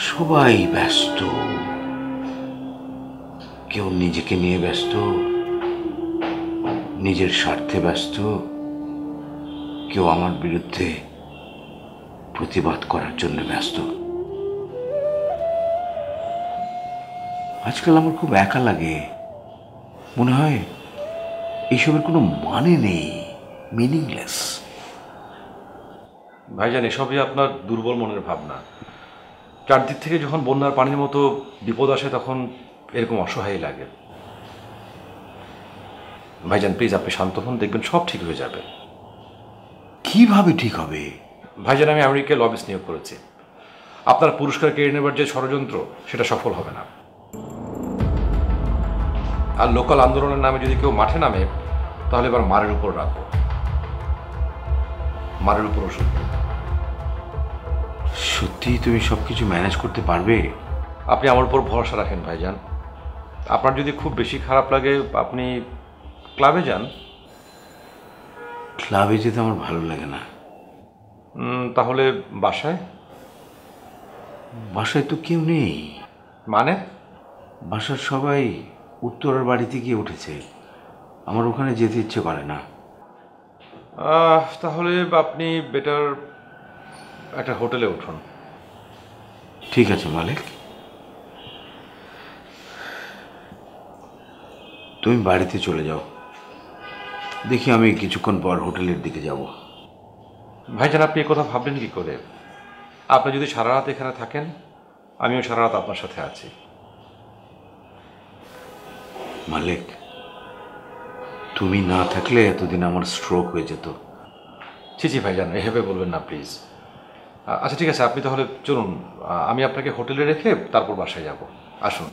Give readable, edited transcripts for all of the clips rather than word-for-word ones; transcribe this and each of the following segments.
সবাই ব্যস্ত, কেউ নিজেকে নিয়ে ব্যস্ত, নিজের স্বার্থে ব্যস্ত, কেউ আমার বিরুদ্ধে প্রতিবাদ করার জন্য ব্যস্ত। আজকাল আমার খুব একা লাগে, মনে হয় এইসবের কোনো মানে নেই, মিনিংলেস। ভাইজান, এসবই আপনার দুর্বল মনের ভাবনা। চারদিক থেকে যখন বন্যার পানির মতো বিপদ আসে তখন এরকম অসহায় লাগে। ভাইজান প্লিজ আপনি শান্ত হন, দেখবেন সব ঠিক হয়ে যাবে। কিভাবে ঠিক হবে? ভাইজান, আমি আমেরিকায় লবিস্ট নিয়োগ করেছি। আপনার পুরস্কার কেড়ে নেবার যে ষড়যন্ত্র সেটা সফল হবে না। আর লোকাল আন্দোলনের নামে যদি কেউ মাঠে নামে তাহলে এবার মারের উপর রাখবো, মারের উপর ওষুধ। সত্যি তুমি সবকিছু ম্যানেজ করতে পারবে? আপনি আমার উপর ভরসা রাখেন ভাইজান। আপনার যদি খুব বেশি খারাপ লাগে আপনি ক্লাবে যান। ক্লাবে যেতে আমার ভালো লাগে না। তাহলে বাসায়? বাসায় তো কেউ নেই। মানে? বাসার সবাই উত্তরার বাড়িতে গিয়ে উঠেছে, আমার ওখানে যেতে ইচ্ছে করে না। তাহলে আপনি বেটার একটা হোটেলে উঠুন। ঠিক আছে মালিক, তুমি বাড়িতে চলে যাও, দেখি আমি কিছুক্ষণ পর হোটেলের দিকে যাব। ভাইজান আপনি এ কথা ভাবলেন কি করে? আপনি যদি সারা রাত এখানে থাকেন আমিও সারা রাত আপনার সাথে আছি। মালিক, তুমি না থাকলে এতদিন আমার স্ট্রোক হয়ে যেত। ছি ছি ভাইজান, এভাবে বলবেন না প্লিজ। আচ্ছা ঠিক আছে, আপনি তাহলে চলুন, আমি আপনাকে হোটেলে রেখে তারপর বাসায় যাব। আসুন।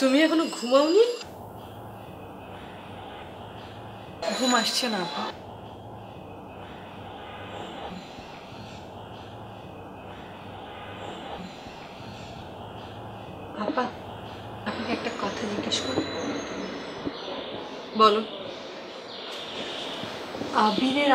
তুমি এখনো ঘুমাওনি? ঘুম আসছে না আপা? আপা, আপনাকে একটা কথা জিজ্ঞেস করব। বলো। আবিরের